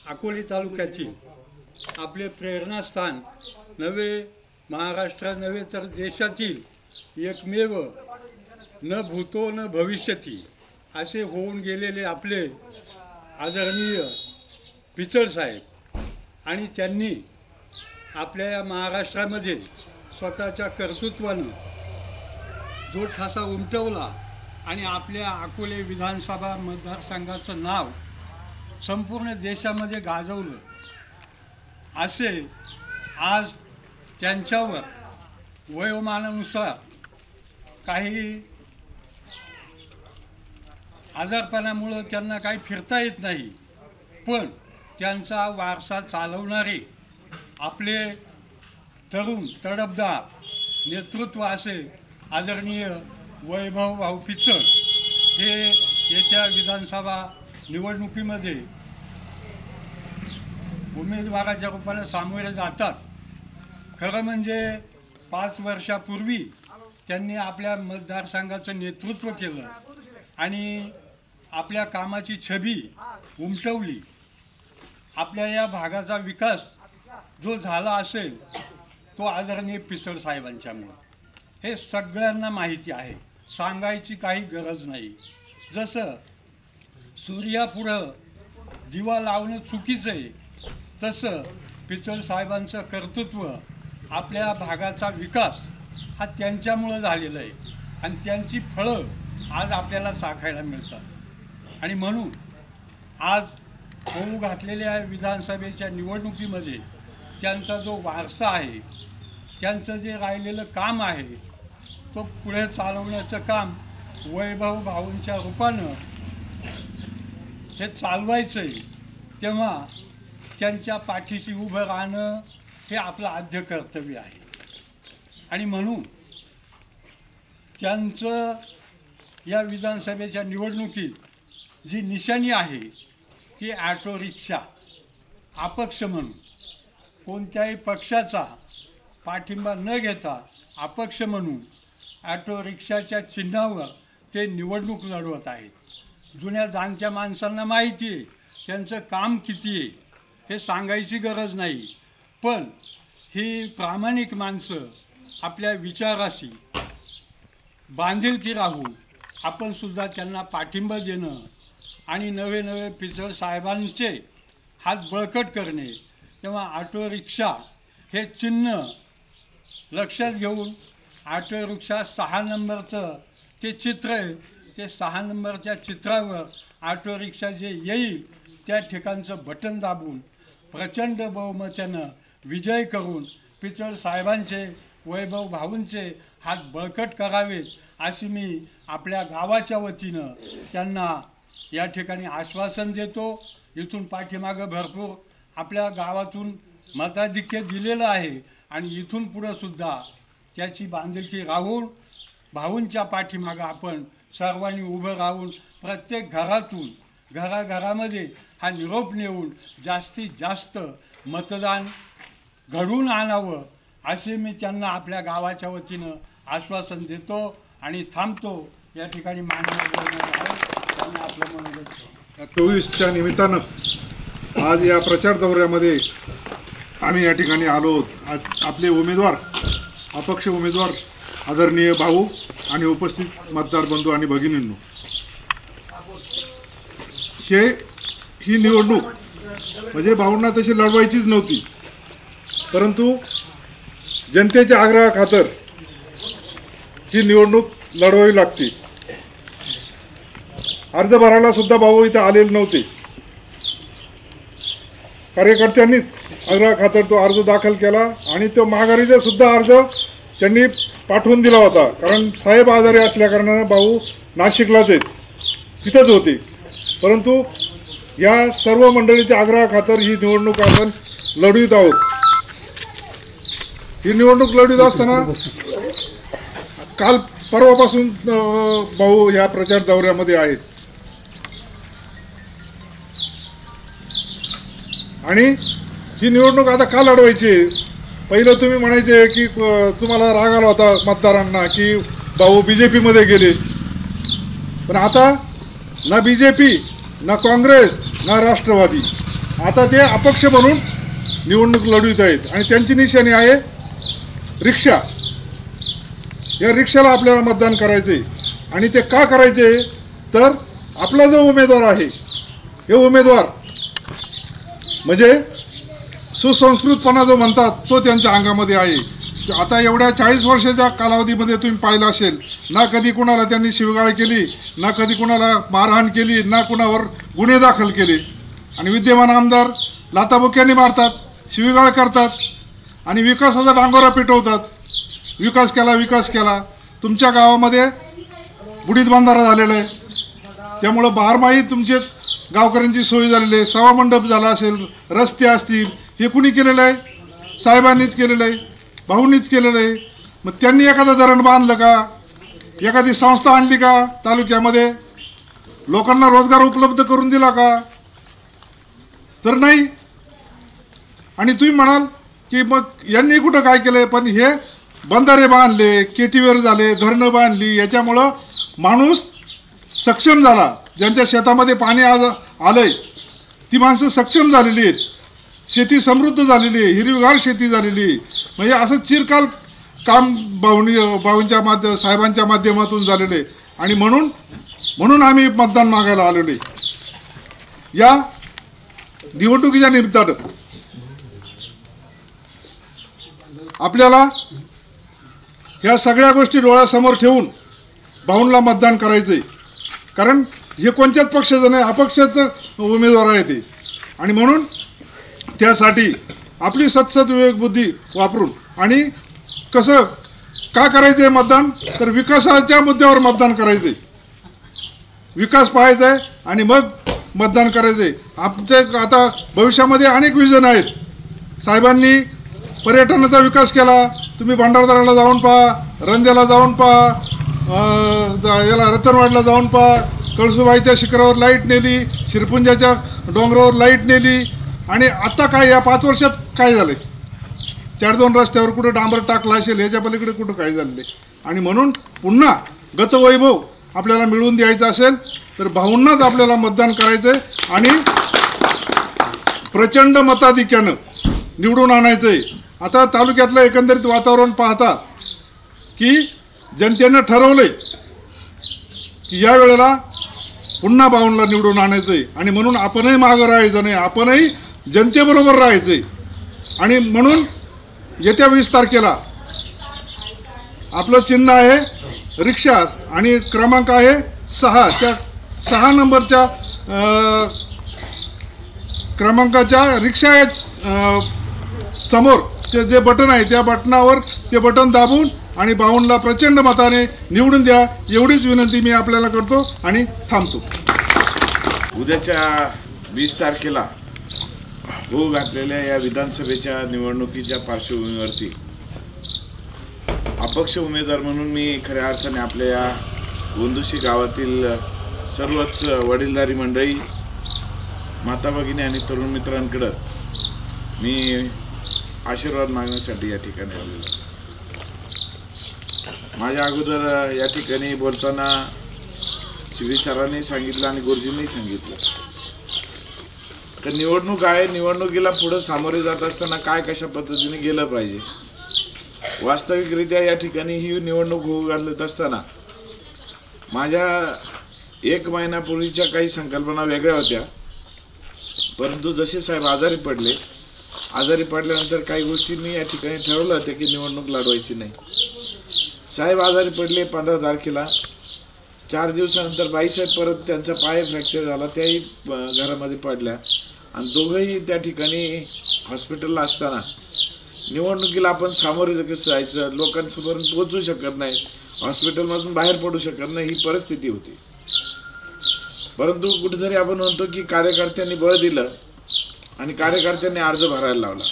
अकोले तालुक्यातील आपले प्रेरणास्थान नवे महाराष्ट्र नव्हे तर देशातील एकमेव न भूतो न भविष्यती असे होऊन गेलेले आपले आदरणीय पिचड साहेब आणि त्यांनी आपल्या या महाराष्ट्रामध्ये स्वतःच्या कर्तृत्वानं जो ठसा उमटवला आणि आपल्या अकोले विधानसभा मतदारसंघाचं नाव संपूर्ण देशामध्ये गाजवलं, असे आज त्यांच्यावर वयोमानानुसार काही आजारपणामुळं त्यांना काही फिरता येत नाही, पण त्यांचा वारसा चालवणारे आपले तरुण तडफदार नेतृत्व असे आदरणीय वैभव भाऊ पिचड हे येत्या विधानसभा निवडणुकीमध्ये उमेदवाराच्या रूपाने सामोरे जातात। खरं म्हणजे 5 वर्षापूर्वी त्यांनी आपल्या मतदारसंघाचं नेतृत्व केलं आणि आपल्या कामाची छबी उमटवली। आपल्या या भागाचा विकास जो झाला असेल तो आदरणीय पिचड साहेबांच्यामुळे हे सगळ्यांना माहिती आहे, सांगायची काही गरज नाही। जसं सूर्यापुढं दिवा लावणं चुकीचं आहे, तसं पिचड साहेबांचं कर्तृत्व आपल्या भागाचा विकास हा त्यांच्यामुळं झालेला आहे आणि त्यांची फळं आज आपल्याला चाखायला मिळतात। आणि म्हणून आज होऊ घातलेल्या विधानसभेच्या निवडणुकीमध्ये त्यांचा जो वारसा आहे, त्यांचं जे राहिलेलं काम आहे, तो पुढे चालवण्याचं काम वैभव भाऊंच्या रूपानं हे चालवायचं आहे। तेव्हा त्यांच्या पाठीशी उभं राहणं हे आपलं आद्य कर्तव्य आहे आणि म्हणून त्यांचं या विधानसभेच्या निवडणुकीत जी निशाणी आहे ती ऑटो रिक्षा अपक्ष म्हणून कोणत्याही पक्षाचा पाठिंबा न घेता अपक्ष म्हणून ऑटो रिक्षाच्या चिन्हावर ते निवडणूक लढवत आहेत। जुन्या जाणत्या माणसांना माहिती आहे त्यांचं काम किती आहे, हे सांगायची गरज नाही, पण ही प्रामाणिक माणसं आपल्या विचाराशी बांधिलकी राहून आपण सुद्धा त्यांना पाठिंबा देणं आणि नवे नवे पिचड साहेबांचे हात बळकट करणे। तेव्हा ऑटो रिक्षा हे चिन्ह लक्षात घेऊन ऑटो रिक्षा 6 नंबरचं ते चित्र आहे, ते 6 नंबरच्या चित्रावर ऑटो रिक्षा जे येईल त्या ठिकाणचं बटन दाबून प्रचंड बहुमतानं विजय करून पिचड साहेबांचे वैभव भाऊंचे हात बळकट करावेत अशी मी आपल्या गावाच्या वतीनं त्यांना या ठिकाणी आश्वासन देतो। इथून पाठीमागं भरपूर आपल्या गावातून मताधिक्य दिलेलं आहे आणि इथून पुढं सुद्धा त्याची बांधिलकी राहून भाऊंच्या पाठीमागं आपण सर्वांनी उभं राहून प्रत्येक घरातून घराघरामध्ये हा निरोप नेऊन जास्तीत जास्त मतदान घडवून आणावं असे मी त्यांना आपल्या गावाच्या वतीनं आश्वासन देतो आणि थांबतो। या ठिकाणी मान्य त्यांना आपलं मनोगत 24च्या निमित्तानं आज या प्रचार दौऱ्यामध्ये आम्ही या ठिकाणी आलो आहोत। आज आपले उमेदवार अपक्ष उमेदवार आदरणीय भाऊ आणि उपस्थित मतदार बंधू आणि भगिनींनो, ही निवडणूक म्हणजे भाऊंना तशी लढवायचीच नव्हती, परंतु जनतेच्या आग्रहाखातर ही निवडणूक लढवावी लागते। अर्ज भरायला सुद्धा भाऊ इथं आलेले नव्हते, कार्यकर्त्यांनीच आग्रहाखातर तो अर्ज दाखल केला आणि तो माघारीचा सुद्धा अर्ज त्यांनी पाठवून दिला होता, कारण साहेब आजारी असल्या कारणानं भाऊ नाशिकलाच आहेत, तिथंच होते। परंतु या सर्व मंडळीच्या आग्रहाखातर ही निवडणूक आपण लढवित आहोत। ही निवडणूक लढवित असताना काल परवापासून भाऊ या प्रचार दौऱ्यामध्ये आहेत आणि ही निवडणूक आता का लढवायची? पहिलं तुम्ही म्हणायचे की तुम्हाला राग आला होता मतदारांना की भाऊ BJP मध्ये गेले, पण आता ना BJP ना काँग्रेस ना राष्ट्रवादी आता ते अपक्ष म्हणून निवडणूक लढवित आहेत आणि त्यांची निशाणी आहे रिक्षा. या रिक्षाला आपल्याला मतदान करायचे आणि ते का करायचे तर आपला जो उमेदवार आहे हे उमेदवार म्हणजे सुसंस्कृतपणा जो म्हणतात तो त्यांच्या अंगामध्ये आहे. आता एवढ्या 40 वर्षाच्या कालावधीमध्ये तुम्ही पाहिलं असेल, ना कधी कुणाला त्यांनी शिवगाळ केली, ना कधी कुणाला मारहाण केली, ना कुणावर गुन्हे दाखल केले. आणि विद्यमान आमदार लाथाबुक्यांनी मारतात, शिवीगाळ करतात आणि विकासाचा डांगोरा पेटवतात. विकास केला. तुमच्या गावामध्ये बुडीत बांधारा झालेला आहे, त्यामुळं बारमाही तुमचे गावकऱ्यांची सोय झालेली आहे. सभामंडप झाला असेल, रस्ते असतील, हे कुणी केलेलं आहे? साहेबांनीच केलेलं आहे, भाऊंनीच केलेलं आहे. मग त्यांनी एखादं धरण बांधलं का? एखादी संस्था आणली का तालुक्यामध्ये? लोकांना रोजगार उपलब्ध करून दिला का? तर नाही. आणि तुम्ही म्हणाल की मग यांनी कुठं काय केलंय? पण हे बंधारे बांधले, केटीवेर झाले, धरणं बांधली, याच्यामुळं माणूस सक्षम झाला. ज्यांच्या शेतामध्ये पाणी आज आलंय ती माणसं सक्षम झालेली आहेत, शेती समृद्ध झालेली आहे, हिरवीगार शेती झालेली आहे. म्हणजे असं चिरकाल काम भाऊंच्या साहेबांच्या माध्यमातून झालेलं आहे. आणि म्हणून आम्ही मतदान मागायला आलेलो आहे. या निवडणुकीच्या निमित्तानं आपल्याला ह्या सगळ्या गोष्टी डोळ्यासमोर ठेवून भाऊंना मतदान करायचं आहे. कारण हे कोणत्याच पक्षाचं नाही, अपक्षाचं उमेदवार आहे ते. आणि म्हणून त्यासाठी आपली सतसत विवेक बुद्धी वापरून आणि कसं का करायचं आहे मतदान तर विकासाच्या मुद्द्यावर मतदान करायचं आहे. विकास पाहायचा आहे आणि मग मतदान करायचं आहे. आमचे आता भविष्यामध्ये अनेक विजन आहेत. साहेबांनी पर्यटनाचा विकास केला. तुम्ही भंडारदऱ्याला जाऊन पहा, रंध्याला जाऊन पहा, याला रतनवाडीला जाऊन पहा. कळसुबाईच्या शिखरावर लाईट नेली, शिरपुंजाच्या डोंगरावर लाईट नेली. आणि आता काय या 5 वर्षात काय झालं? 4-2 रस्त्यावर कुठं डांबर टाकला असेल, याच्या पलीकडे कुठं काय झालेलं आहे. आणि म्हणून पुन्हा गतवैभव आपल्याला मिळवून द्यायचं असेल तर भाऊंनाच आपल्याला मतदान करायचं आहे आणि प्रचंड मताधिक्यानं निवडून आणायचं आहे. आता तालुक्यातलं एकंदरीत वातावरण पाहता की जनतेनं ठरवलंय की या वेळेला पुन्हा भाऊंना निवडून आणायचं आहे. आणि म्हणून आपणही मागं राहायचं नाही, आपणही जनतेबरोबर राहायचं आहे. आणि म्हणून येत्या 20 तारखेला आपलं चिन्ह आहे रिक्षा आणि क्रमांक आहे 6. त्या 6 नंबरच्या क्रमांकाच्या रिक्षा समोर जे बटन आहे त्या बटनावर ते बटन दाबून आणि भाऊंना प्रचंड मताने निवडून द्या, एवढीच विनंती मी आपल्याला करतो आणि थांबतो. उद्याच्या 20 तारखेला होऊ घातलेल्या या विधानसभेच्या निवडणुकीच्या पार्श्वभूमीवरती अपक्ष उमेदवार म्हणून मी खऱ्या अर्थाने आपल्या या गोंदुशी गावातील सर्वच वडीलधारी मंडळी, माता भगिनी आणि तरुण मित्रांकडं मी आशीर्वाद मागण्यासाठी या ठिकाणी आलेलो. माझ्या अगोदर या ठिकाणी बोलताना शिवी सरांनी सांगितलं आणि गुरुजींनी सांगितलं तर निवडणूक आहे, निवडणुकीला पुढे सामोरे जात असताना काय कशा पद्धतीने गेलं पाहिजे. वास्तविकरित्या या ठिकाणी ही निवडणूक होऊ घालत असताना माझ्या 1 महिन्यापूर्वीच्या काही संकल्पना वेगळ्या होत्या. परंतु जसे साहेब आजारी पडल्यानंतर काही गोष्टींनी या ठिकाणी ठरवलं होतं की निवडणूक लढवायची नाही. साहेब आजारी पडले 15 तारखेला. 4 दिवसानंतर बाईसाहेब परत त्यांचा पाय फ्रॅक्चर झाला, त्याही घरामध्ये पडल्या आणि दोघंही त्या ठिकाणी हॉस्पिटलला असताना निवडणुकीला आपण सामोरे कसं जायचं, लोकांपर्यंत पोहोचू शकत नाही, हॉस्पिटलमधून बाहेर पडू शकत नाही, ही परिस्थिती होती. परंतु कुठेतरी आपण म्हणतो की कार्यकर्त्यांनी बळ दिलं आणि कार्यकर्त्यांनी अर्ज भरायला लावला.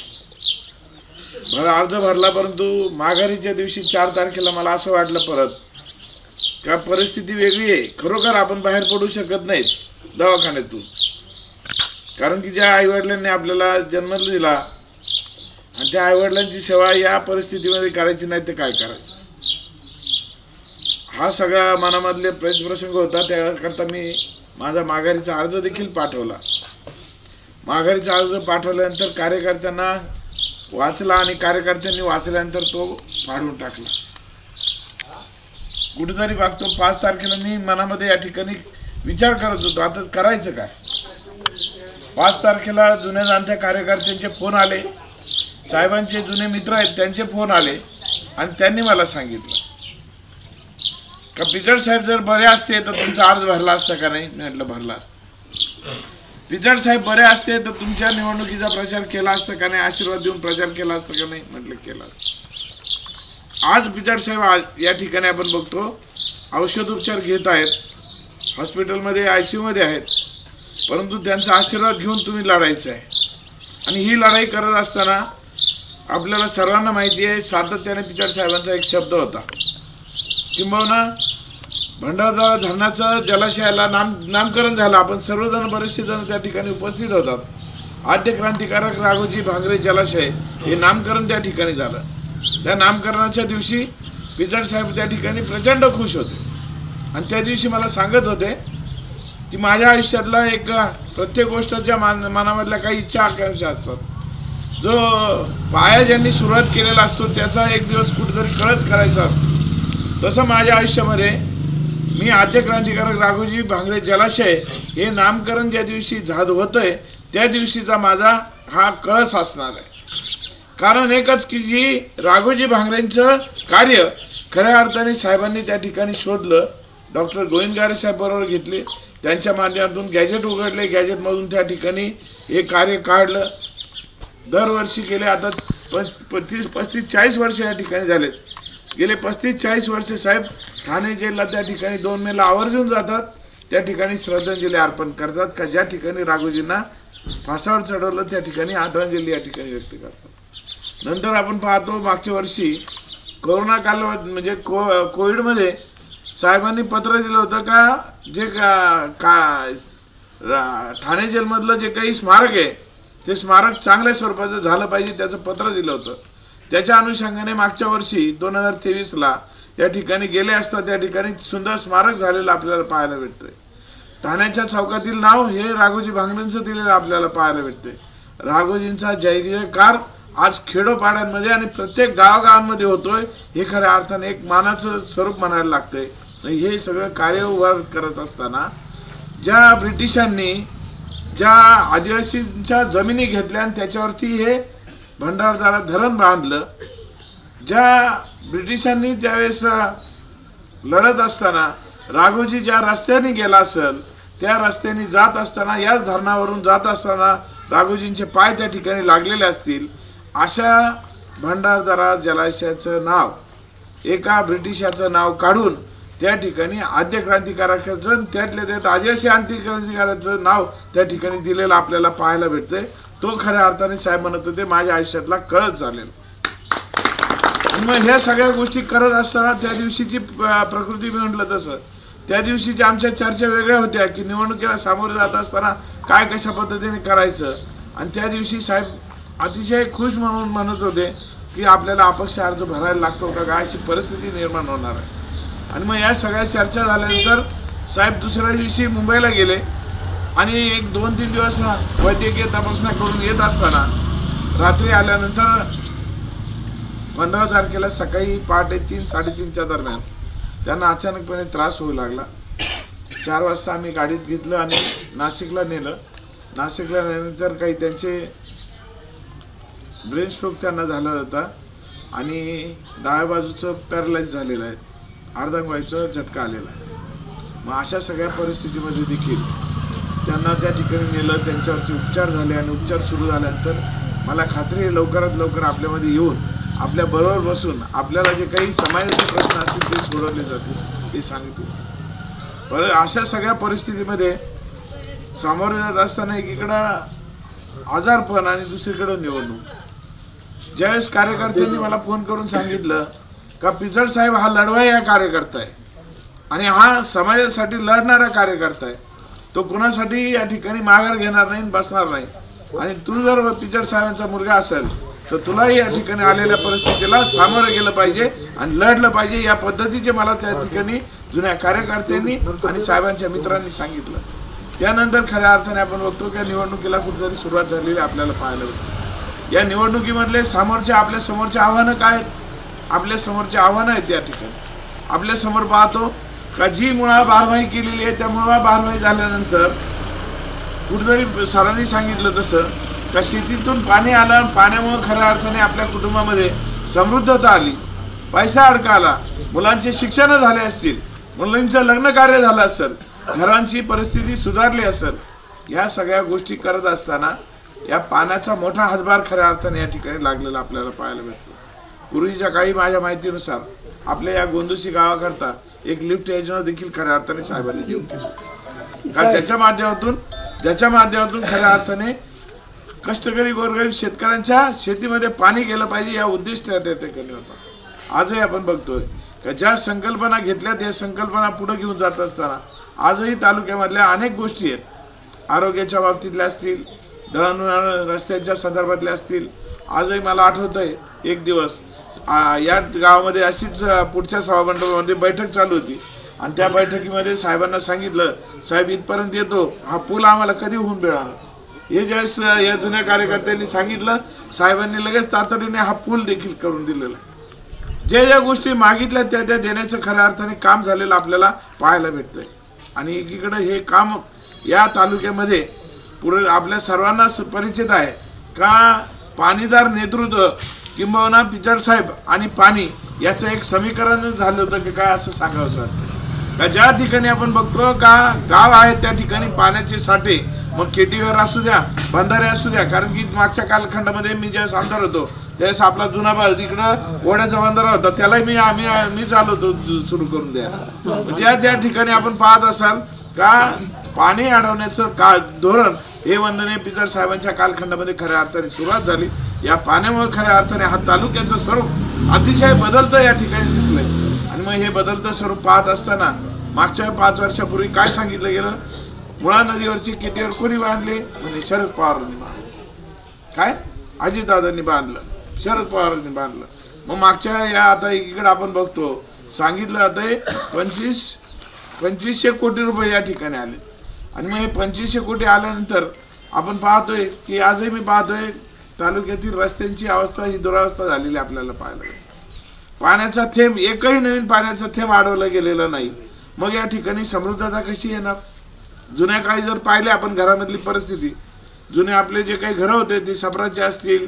अर्ज भरला. परंतु माघारीच्या दिवशी 4 तारखेला मला असं वाटलं परत का परिस्थिती वेगळी आहे, खरोखर आपण बाहेर पडू शकत नाहीत दवाखान्यातून. कारण की ज्या आईवडिलांनी आपल्याला जन्म दिला आणि त्या आईवडिलांची सेवा या परिस्थितीमध्ये करायची नाही तर काय करायचं, हा सगळा मनामधले प्रसंग होता. त्याकरता मी माझा माघारीचा अर्ज देखील पाठवला. माघारीचा अर्ज पाठवल्यानंतर कार्यकर्त्यांना वाचला आणि कार्यकर्त्यांनी वाचल्यानंतर तो फाडून टाकला. कुठेतरी बघतो 5 तारखेला मी मनामध्ये या ठिकाणी विचार करत होतो आता करायचं काय. 5 तारखेला जुन्या जाणत्या कार्यकर्त्यांचे फोन आले, साहेबांचे जुने मित्र आहेत त्यांचे फोन आले आणि त्यांनी मला सांगितलं का पिचड साहेब जर बरे असते तर तुमचा अर्ज भरला असता का नाही. मी म्हटलं भरला असता. पिचड साहेब बरे असते तर तुमच्या निवडणुकीचा प्रचार केला असता का नाही, आशीर्वाद देऊन प्रचार केला असता का नाही. म्हटलं केला असता. आज पिचड साहेब या ठिकाणी आपण बघतो औषधोपचार घेत आहेत, हॉस्पिटलमध्ये ICU मध्ये आहेत, परंतु त्यांचा आशीर्वाद घेऊन तुम्ही लढायचं आहे. आणि ही लढाई करत असताना आपल्याला सर्वांना माहिती आहे सातत्याने पिचड साहेबांचा एक शब्द होता, किंबहुना भंडारदरा धरणाचं जलाशयाला नामकरण झालं. आपण सर्वजण बरेचसे जण त्या ठिकाणी उपस्थित होतात. आद्य क्रांतिकारक राघोजी भांगरे जलाशय हे नामकरण त्या ठिकाणी झालं. त्या नामकरणाच्या दिवशी पिचड साहेब त्या ठिकाणी प्रचंड खुश होते आणि त्या दिवशी मला सांगत होते की माझ्या आयुष्यातला एक प्रत्येक गोष्टीच्या मनामधल्या काही इच्छा आकांक्षा असतात. जो पाया ज्यांनी सुरुवात केलेला असतो त्याचा एक दिवस कुठेतरी कळस करायचा असतो. तसं माझ्या आयुष्यामध्ये मी आद्य क्रांतिकारक राघोजी भांगरे जलाशय हे नामकरण ज्या दिवशी होतंय त्या दिवशीचा माझा हा कळस असणार आहे. कारण एकच की जी राघोजी भांगरेंचं कार्य खऱ्या अर्थाने साहेबांनी त्या ठिकाणी शोधलं. डॉक्टर गोविंदगारे साहेब बरोबर घेतले, त्यांच्या माध्यमातून गॅजेट उघडले, गॅजेटमधून त्या ठिकाणी हे कार्य काढलं. दरवर्षी गेले आता 35-40 वर्ष या ठिकाणी झालेत. गेले 35-40 वर्ष साहेब ठाणे जेलला त्या ठिकाणी 2 मेला आवर्जून जातात, त्या ठिकाणी श्रद्धांजली अर्पण करतात का ज्या ठिकाणी राघोजींना फासावर चढवलं त्या ठिकाणी आदरांजली या ठिकाणी व्यक्त करतात. नंतर आपण पाहतो मागच्या वर्षी कोरोना काल म्हणजे कोविडमध्ये साहेबांनी पत्र दिलं होतं का जे ठाणे जेलमधलं जे काही स्मारक आहे ते स्मारक चांगल्या स्वरूपाचं झालं पाहिजे त्याचं पत्र दिलं होतं. त्याच्या अनुषंगाने मागच्या वर्षी 2023ला या ठिकाणी गेले असता त्या ठिकाणी सुंदर स्मारक झालेलं आपल्याला पाहायला भेटतंय. ठाण्याच्या चौकातील नाव हे राघोजी भांगरेंचं दिलेलं आपल्याला पाहायला भेटतंय. राघोजींचा जय जयकार आज खेडोपाड्यांमध्ये आणि प्रत्येक गावागावांमध्ये होतोय. हे खऱ्या अर्थाने एक मानाचं स्वरूप म्हणायला लागतंय. हे सगळं कार्य उभार करत असताना ज्या ब्रिटिशांनी ज्या आदिवासींच्या जमिनी घेतल्या आणि त्याच्यावरती हे भंडारदरा धरण बांधलं, ज्या ब्रिटिशांनी त्यावेळेस लढत असताना राघोजी ज्या रस्त्याने गेला असेल त्या रस्त्याने जात असताना याच धरणावरून जात असताना राघोजींचे पाय त्या ठिकाणी लागलेले असतील. अशा भंडारदरा जलाशयाचं नाव एका ब्रिटिशाचं नाव काढून त्या ठिकाणी आद्य क्रांतिकारकाचं त्यातल्या त्यात आदिवासी क्रांतिकारकाचं नाव त्या ठिकाणी दिलेलं आपल्याला पाहायला भेटतंय. तो खऱ्या अर्थाने साहेब म्हणत होते माझ्या आयुष्यातला कळस झालेला. आणि मग ह्या सगळ्या गोष्टी करत असताना त्या दिवशीची प्रकृती मी म्हटलं तसं त्या दिवशीच्या आमच्या चर्चा वेगळ्या होत्या की निवडणुकीला सामोरे जात असताना काय कशा पद्धतीने करायचं. आणि त्या दिवशी साहेब अतिशय खुश म्हणून म्हणत होते की आपल्याला अपक्ष अर्ज भरायला लागतो का काय अशी परिस्थिती निर्माण होणार आहे. आणि मग या सगळ्या चर्चा झाल्यानंतर साहेब दुसऱ्या दिवशी मुंबईला गेले आणि एक 2-3 दिवस वैद्यकीय तपासण्या करून येत असताना रात्री आल्यानंतर 15 तारखेला सकाळी पहाटे 3-3:30च्या दरम्यान त्यांना अचानकपणे त्रास होऊ लागला. 4 वाजता आम्ही गाडीत घेतलं आणि नाशिकला नेलं. नाशिकला नेल्यानंतर काही त्यांचे ब्रेन स्ट्रोक त्यांना झाला होता आणि डाव्या बाजूचं पॅरलाइज झालेलं आहे, अर्धांगवायूचा झटका आलेला आहे. मग अशा सगळ्या परिस्थितीमध्ये देखील त्यांना त्या ठिकाणी नेलं, त्यांच्यावरचे उपचार झाले आणि उपचार सुरू झाल्यानंतर मला खात्री आहे लवकरात लवकर आपल्यामध्ये येऊन आपल्या बरोबर बसून आपल्याला जे काही समाजाचे प्रश्न असतील ते सोडवले जातील ते सांगतील. बरं अशा सगळ्या परिस्थितीमध्ये सामोरे जात असताना एकीकडं आजारपण आणि दुसरीकडं निवडणूक. ज्यावेळेस कार्यकर्त्यांनी मला फोन करून सांगितलं का पिचड साहेब हा लढवाया कार्यकर्ता आहे आणि हा समाजासाठी लढणारा कार्यकर्ता आहे, तो कुणासाठी या ठिकाणी माघार घेणार नाही बसणार नाही आणि तू जर पिचड साहेबांचा मुलगा असेल तर तुलाही या ठिकाणी आलेल्या परिस्थितीला सामोरं गेलं पाहिजे आणि लढलं पाहिजे. या पद्धतीचे मला त्या ठिकाणी जुन्या कार्यकर्त्यांनी आणि साहेबांच्या मित्रांनी सांगितलं. त्यानंतर खऱ्या अर्थाने आपण बघतो की निवडणुकीला कुठेतरी सुरुवात झालेली आपल्याला पाहायला मिळते। या निवडणुकीमधले आपल्या समोरचे आव्हानं काय आहेत? आपल्या समोरचे आव्हानं आहेत या ठिकाणी आपल्या समोर पाहतो का जी मुळा बारमाही केलेली आहे त्या मुळा बारमाही झाल्यानंतर कुठेतरी सरांनी सांगितलं तसं का शेतीतून पाणी आलं आणि पाण्यामुळे खऱ्या अर्थाने आपल्या कुटुंबामध्ये समृद्धता आली, पैसा अडका आला, मुलांचे शिक्षण झाले असतील, मुलांचं लग्न कार्य झालं असेल, घरांची परिस्थिती सुधारली असेल, या सगळ्या गोष्टी करत असताना या पाण्याचा मोठा हातभार खऱ्या अर्थाने या ठिकाणी लागलेला आपल्याला पाहायला मिळतो। पूर्वीच्या काळी माझ्या माहितीनुसार आपल्या या गोंदुशी गावाकरता एक लिफ्ट योजना देखील खऱ्या अर्थाने साहेबांनी देऊन केली का ज्याच्या माध्यमातून खऱ्या अर्थाने कष्टकरी गोरगरीब शेतकऱ्यांच्या शेतीमध्ये पाणी गेलं पाहिजे या उद्दिष्ट त्या ठिकाणी होता। आजही आपण बघतोय का ज्या संकल्पना घेतल्यात या संकल्पना पुढे घेऊन जात असताना आजही तालुक्यामधल्या अनेक गोष्टी आहेत, आरोग्याच्या बाबतीतल्या असतील, दळणवळण रस्त्यांच्या संदर्भातल्या असतील। आजही मला आठवतंय एक दिवस या गावामध्ये अशीच पुढच्या सभामंडपामध्ये बैठक चालू होती आणि त्या बैठकीमध्ये साहेबांना सांगितलं, साहेब इथपर्यंत येतो, हा पूल आम्हाला कधी होऊन मिळणार? हे ज्यावेळेस या जुन्या कार्यकर्त्यांनी सांगितलं, साहेबांनी लगेच तातडीने हा पूल देखील करून दिलेला आहे। ज्या गोष्टी मागितल्या त्या देण्याचं खऱ्या अर्थाने काम झालेलं आपल्याला पाहायला भेटतंय। आणि एकीकडे हे काम या तालुक्यामध्ये पुढे आपल्या सर्वांना परिचित आहे का पाणीदार नेतृत्व किंबहुना पिचड साहेब आणि पाणी याचं एक समीकरण झालं होतं की काय असं सांगावंसं वाटतं का ज्या ठिकाणी आपण बघतो का गाव आहेत त्या ठिकाणी पाण्याचे साठे मग केटीवर असू द्या, बंधारे असू द्या, कारण की मागच्या कालखंडामध्ये मी ज्यावेळेस आमदार होतो त्यावेळेस आपला जुना बाल तिकडं ओढ्याचा बंधारा होता त्यालाही मी चालवतो सुरू करून द्या। त्या ठिकाणी आपण पाहत असाल का पाणी अडवण्याचं धोरण हे वंदनीय पिचड साहेबांच्या कालखंडामध्ये खऱ्या अर्थाने सुरुवात झाली। या पाण्यामुळे खऱ्या अर्थाने हा तालुक्याचं स्वरूप अतिशय बदलतं या ठिकाणी दिसलंय। आणि मग हे बदलतं स्वरूप पाहत असताना मागच्या 5 वर्षापूर्वी काय सांगितलं गेलं, मुळा नदीवरची केटीवर कोणी बांधले म्हणजे शरद पवारांनी बांधलं, काय अजितदादांनी बांधलं, शरद पवारांनी बांधलं। मग मागच्या या आता एकीकडे आपण बघतो सांगितलं जातंय 2500 कोटी रुपये या ठिकाणी आले आणि मग हे 2500 कोटी आल्यानंतर आपण पाहतोय की आजही मी पाहतोय तालुक्यातील रस्त्यांची अवस्था ही दुरावस्था झालेली आपल्याला पाहायला मिळते। पाण्याचा थेंब एकही नवीन पाण्याचा थेंब अडवला गेलेला नाही। मग या ठिकाणी समृद्धता कशी येणार? जुन्या काळी जर पाहिले आपण घरामधली परिस्थिती, जुने आपले जे काही घरं होते ते छपराचे असतील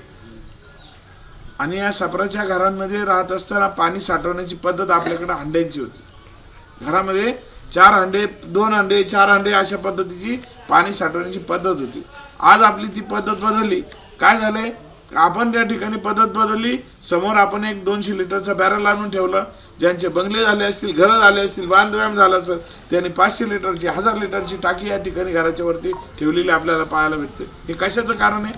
आणि या छपराच्या घरांमध्ये राहत असताना पाणी साठवण्याची पद्धत आपल्याकडे हंड्यांची होती। घरामध्ये 4 हंडे, 2 हंडे, 4 हंडे अशा पद्धतीची पाणी साठवण्याची पद्धत होती। आज आपली ती पद्धत बदलली। काय झालंय आपण त्या ठिकाणी पद्धत बदलली, समोर आपण एक 200 लिटरचा बॅरल आणून ठेवलं। ज्यांचे बंगले झाले असतील, घरं झाले असतील, बांधकाम झालं असेल त्यांनी 500 लिटरची 1000 लिटरची टाकी या ठिकाणी घराच्या वरती ठेवलेली आपल्याला पाहायला भेटते। हे कशाचं कारण आहे?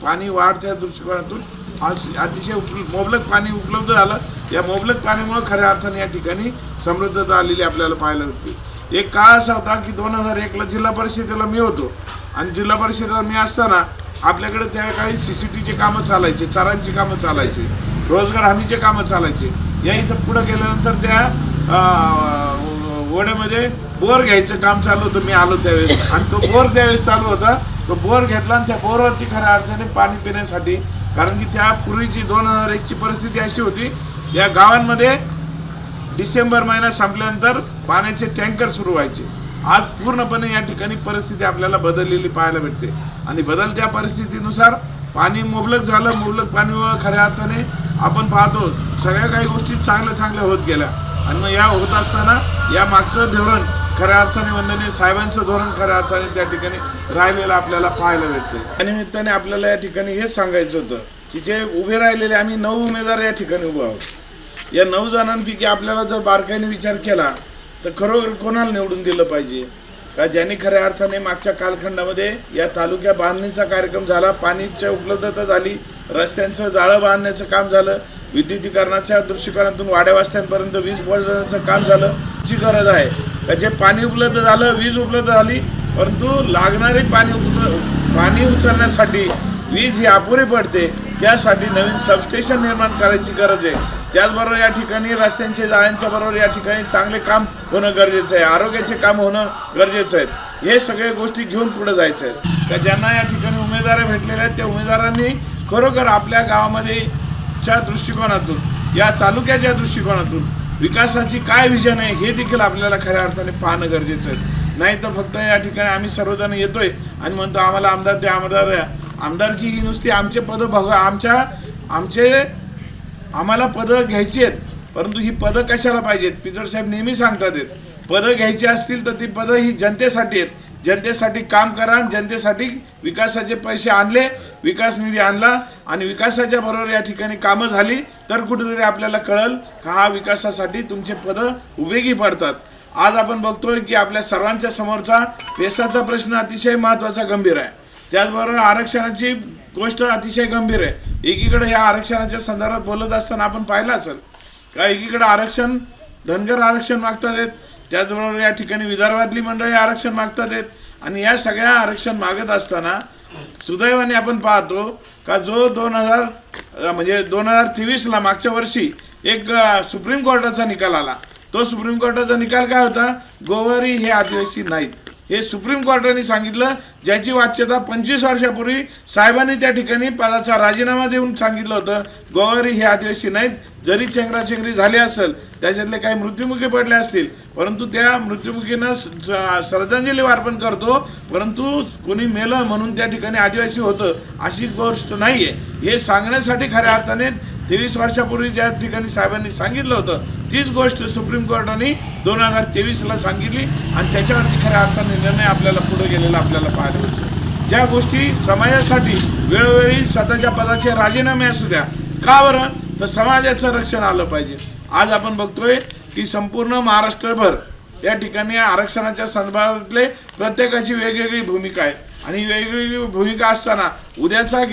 पाणी वाढत्या दृष्टिकोनातून आज अतिशय मोबलक पाणी उपलब्ध झालं। या मोबलक पाण्यामुळे खऱ्या अर्थाने या ठिकाणी समृद्धता आलेली आपल्याला पाहायला भेटते। एक काळ असा होता की 2001ला जिल्हा परिषदेला मी होतो आणि जिल्हा परिषदेला मी असताना आपल्याकडे त्या काळी CCTVचे कामं चालायचे, चारांची कामं चालायची, रोजगार हमीचे कामं चालायचे। या इथं पुढे गेल्यानंतर त्या ओढ्यामध्ये बोर घ्यायचं काम चालू होतं, मी आलो त्यावेळेस आणि तो बोर त्यावेळेस चालू होता। तो बोर घेतला आणि त्या बोरवरती खऱ्या अर्थाने पाणी पिण्यासाठी, कारण की त्या पूर्वीची 2001ची परिस्थिती अशी होती या गावांमध्ये डिसेंबर महिना संपल्यानंतर पाण्याचे टँकर सुरू व्हायचे। आज पूर्णपणे या ठिकाणी परिस्थिती आपल्याला बदललेली पाहायला भेटते आणि बदलत्या परिस्थितीनुसार पाणी मुबलक झालं। मुबलक पाणीमुळे खऱ्या अर्थाने आपण पाहतो सगळ्या काही गोष्टी चांगल्या होत गेल्या आणि मग या होत असताना या मागचं धोरण खऱ्या अर्थाने वंदनीय साहेबांचं धोरण खऱ्या अर्थाने त्या ठिकाणी राहिलेलं आपल्याला पाहायला भेटते। त्या निमित्ताने आपल्याला या ठिकाणी हेच सांगायचं होतं की जे उभे राहिलेले आम्ही 9 उमेदवार या ठिकाणी उभे आहोत। या 9 जणांपैकी आपल्याला जर बारकाईने विचार केला तर खरोखर कोणाला निवडून दिलं पाहिजे का ज्यांनी खऱ्या अर्थाने मागच्या कालखंडामध्ये या तालुक्या बांधणीचा कार्यक्रम झाला, पाण्याची उपलब्धता झाली, रस्त्यांचं जाळं बांधण्याचं काम झालं, विद्युतीकरणाच्या दृष्टिकोनातून वाड्या वस्त्यांपर्यंत वीज पोहोचवण्याचं काम झालं। ची गरज आहे का जे पाणी उपलब्ध झालं, वीज उपलब्ध झाली, परंतु लागणारे पाणी उचलण्यासाठी वीज ही अपुरी पडते, त्यासाठी नवीन सबस्टेशन निर्माण करायची गरज आहे। त्याचबरोबर या ठिकाणी रस्त्यांचे जाळ्यांच्या बरोबर या ठिकाणी चांगले काम होणं गरजेचं आहे, आरोग्याचे काम होणं गरजेचं आहे। हे सगळे गोष्टी घेऊन पुढे जायचं आहे. तर ज्यांना या ठिकाणी उमेदवार भेटलेले आहेत त्या उमेदवारांनी खरोखर आपल्या गावामध्ये च्या दृष्टिकोनातून, या तालुक्याच्या दृष्टिकोनातून विकासाची काय विजन आहे हे देखील आपल्याला खऱ्या अर्थाने पाहणं गरजेचं आहे. नाही तर फक्त या ठिकाणी आम्ही सर्वजण येतोय आणि म्हणतो आम्हाला आमदार द्या, आमदार द्या. आमदारकी ही नुसती आमचे पदं आम्हाला पदं घ्यायची आहेत, परंतु ही पदं कशाला पाहिजेत? पिचड साहेब नेहमी सांगतात पदं घ्यायची असतील तर ती पदं ही जनतेसाठी आहेत. जनतेसाठी काम करा, जनतेसाठी विकासाचे पैसे आणले, विकास निधी आणला आणि विकासाच्या बरोबर या ठिकाणी कामं झाली तर कुठेतरी आपल्याला कळेल का हा विकासासाठी तुमचे पदं उपयोगी पडतात. आज आपण बघतोय की आपल्या सर्वांच्या समोरचा पेसाचा प्रश्न अतिशय महत्त्वाचा गंभीर आहे. त्याचबरोबर आरक्षणाची गोष्ट अतिशय गंभीर आहे. एकीकडे या आरक्षणाच्या संदर्भात बोलत असताना आपण पाहिलं असेल का एकीकडे आरक्षण, धनगर आरक्षण मागतात आहेत, त्याचबरोबर या ठिकाणी विदर्भातली मंडळी आरक्षण मागतात आहेत आणि या सगळ्या आरक्षण मागत असताना सुदैवाने आपण पाहतो का जो 2023ला मागच्या वर्षी एक सुप्रीम कोर्टाचा निकाल आला. तो सुप्रीम कोर्टाचा निकाल काय होता? गोवारी हे आदिवासी नाहीत हे सुप्रीम कोर्टाने सांगितलं, ज्याची वाच्यता 25 वर्षापूर्वी साहेबांनी त्या ठिकाणी पदाचा राजीनामा देऊन सांगितलं होतं गोवारी हे आदिवासी नाहीत. जरी चेंगराचेंगरी झाली असेल, त्याच्यातले काही मृत्युमुखी पडले असतील, परंतु त्या मृत्युमुखींना श्रद्धांजली अर्पण करतो, परंतु कोणी मेलं म्हणून त्या ठिकाणी आदिवासी होतं अशी गोष्ट नाही आहे. हे सांगण्यासाठी खऱ्या अर्थाने 23 वर्षापूर्वी ज्या ठिकाणी साहेबांनी सांगितलं होतं तीच गोष्ट सुप्रीम कोर्टाने 2023ला सांगितली आणि त्याच्यावरती खऱ्या अर्थाने निर्णय आपल्याला पुढे गेलेला आपल्याला पाहायला मिळतो. ज्या गोष्टी समाजासाठी वेळोवेळी स्वतःच्या पदाचे राजीनामे असू द्या, का बरं? तर समाजाचं रक्षण आलं पाहिजे. आज आपण बघतोय की संपूर्ण महाराष्ट्रभर या ठिकाणी आरक्षणाच्या संदर्भातले प्रत्येकाची वेगवेगळी भूमिका आहे आणि वेगवेगळी भूमिका असताना उद्याचा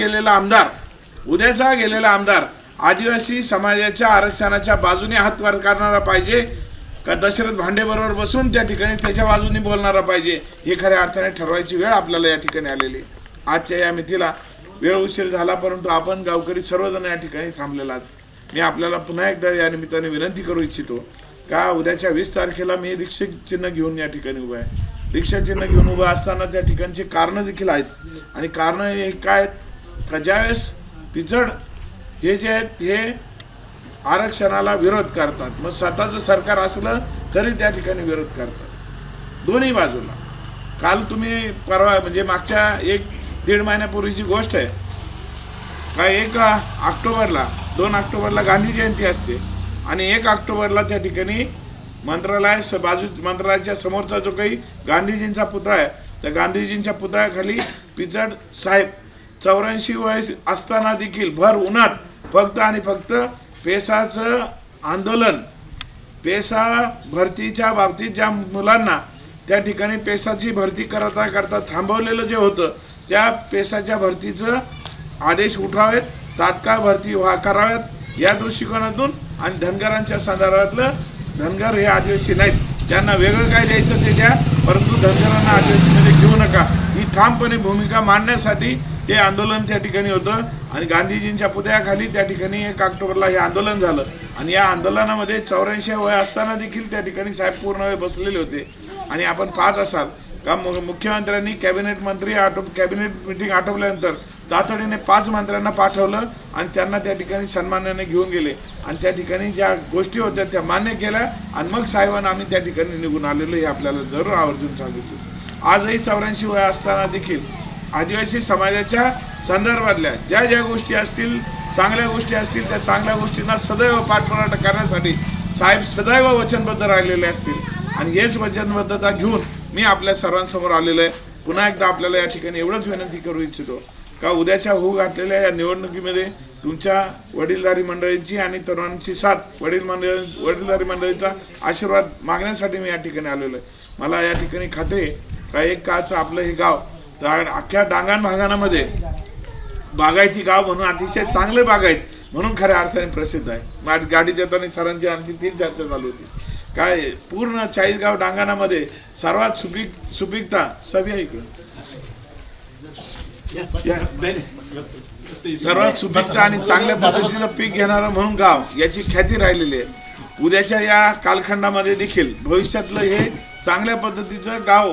गेलेला आमदार आदिवासी समाजाच्या आरक्षणाच्या बाजूने हात वर करणारा पाहिजे का दशरथ भांडे बरोबर बसून त्या ठिकाणी त्याच्या बाजूने बोलणारा पाहिजे, हे खऱ्या अर्थाने ठरवायची वेळ आपल्याला या ठिकाणी आलेली. आजच्या या मितीला वेळ उशीर झाला, परंतु आपण गावकरी सर्वजण या ठिकाणी थांबलेला आहात. मी आपल्याला पुन्हा एकदा या निमित्ताने विनंती करू इच्छितो का उद्याच्या 20 तारखेला मी रिक्षा चिन्ह घेऊन या ठिकाणी उभा आहे. रिक्षा चिन्ह घेऊन उभं असताना त्या ठिकाणचे कारणं देखील आहेत आणि कारणं हे काय आहेत का ज्यावेळेस पिचड हे जे आहेत हे आरक्षणाला विरोध करतात, मग स्वतःचं सरकार असलं तरी त्या ठिकाणी विरोध करतात दोन्ही बाजूला. काल तुम्ही परवा म्हणजे मागच्या 1-1.5 महिन्यापूर्वीची गोष्ट आहे का 2 ऑक्टोबरला गांधी जयंती असते आणि 1 ऑक्टोबरला त्या ठिकाणी मंत्रालयाच्या समोरचा जो काही गांधीजींचा पुतळा आहे त्या गांधीजींच्या पुतळ्याखाली पिचड साहेब 84 वय असताना देखील भर उन्हात फक्त आणि फक्त पेसाचं आंदोलन, पेसा भरतीच्या बाबतीत ज्या मुलांना त्या ठिकाणी पेसाची भरती करता थांबवलेलं जे होतं त्या पेसाच्या भरतीचं आदेश उठावेत, तात्काळ भरती कराव्यात या दृष्टिकोनातून आणि धनगरांच्या संदर्भातलं धनगर हे आदिवासी नाहीत, त्यांना वेगळं काय द्यायचं ते द्या, परंतु धनगरांना आदिवासीमध्ये घेऊ नका ही ठामपणे भूमिका मांडण्यासाठी हे आंदोलन त्या ठिकाणी होतं आणि गांधीजींच्या पुतळ्याखाली त्या ठिकाणी 1 ऑक्टोबरला हे आंदोलन झालं आणि या आंदोलनामध्ये 84 वय असताना देखील त्या ठिकाणी साहेब पूर्ण वेळ बसलेले होते. आणि आपण पाहत असाल का मुख्यमंत्र्यांनी कॅबिनेट मिटिंग आटवल्यानंतर तातडीने 5 मंत्र्यांना पाठवलं आणि त्यांना त्या ठिकाणी सन्मानाने घेऊन गेले आणि त्या ठिकाणी ज्या गोष्टी होत्या त्या मान्य केल्या आणि मग साहेबांना आम्ही त्या ठिकाणी निघून आलेलो हे आपल्याला जरूर आवर्जून सांगितलं. आजही 84 वय असताना देखील आदिवासी समाजाच्या संदर्भातल्या ज्या गोष्टी असतील, चांगल्या गोष्टी असतील, त्या चांगल्या गोष्टींना सदैव पाठपुरावा करण्यासाठी साहेब सदैव वचनबद्ध राहिलेले असतील आणि हेच वचनबद्धता घेऊन मी आपल्या सर्वांसमोर आलेलो आहे. पुन्हा एकदा आपल्याला या ठिकाणी एवढंच विनंती करू इच्छितो का उद्याच्या होऊ घातलेल्या या निवडणुकीमध्ये तुमच्या वडीलधारी मंडळींची आणि तरुणांची साथ वडीलधारी मंडळीचा आशीर्वाद मागण्यासाठी मी या ठिकाणी आलेलो आहे. मला या ठिकाणी खात्री आहे का एक काळचं आपलं हे गाव तर अख्ख्या डांगण भागामध्ये बागायती गाव म्हणून अतिशय चांगले बागायत म्हणून खऱ्या अर्थाने प्रसिद्ध आहे. गाडी देताना सरांची आमची तीच चर्चा चालू होती काय पूर्ण 40गाव डांगणामध्ये सर्वात सुपीकता सर्वात सुपीकता आणि चांगल्या पद्धतीचं पीक घेणारं म्हणून गाव याची ख्याती राहिलेली आहे. उद्याच्या या कालखंडामध्ये देखील भविष्यातलं हे चांगल्या पद्धतीचं गाव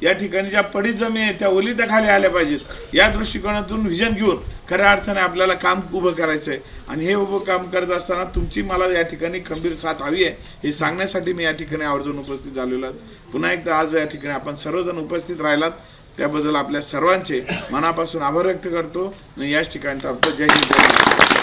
या ठिकाणी ज्या पडीत जमीन आहे त्या ओलित्या खाली आल्या पाहिजेत, या दृष्टिकोनातून व्हिजन घेऊन खऱ्या अर्थाने आपल्याला काम उभं करायचं आहे. आणि हे उभं काम करत असताना तुमची मला या ठिकाणी खंबीर साथ हवी आहे हे सांगण्यासाठी मी या ठिकाणी आवर्जून उपस्थित झालेलो आहे. पुन्हा एकदा आज या ठिकाणी आपण सर्वजण उपस्थित राहिलात त्याबद्दल आपल्या सर्वांचे मनापासून आभार व्यक्त करतो. याच ठिकाणी जय हिंद.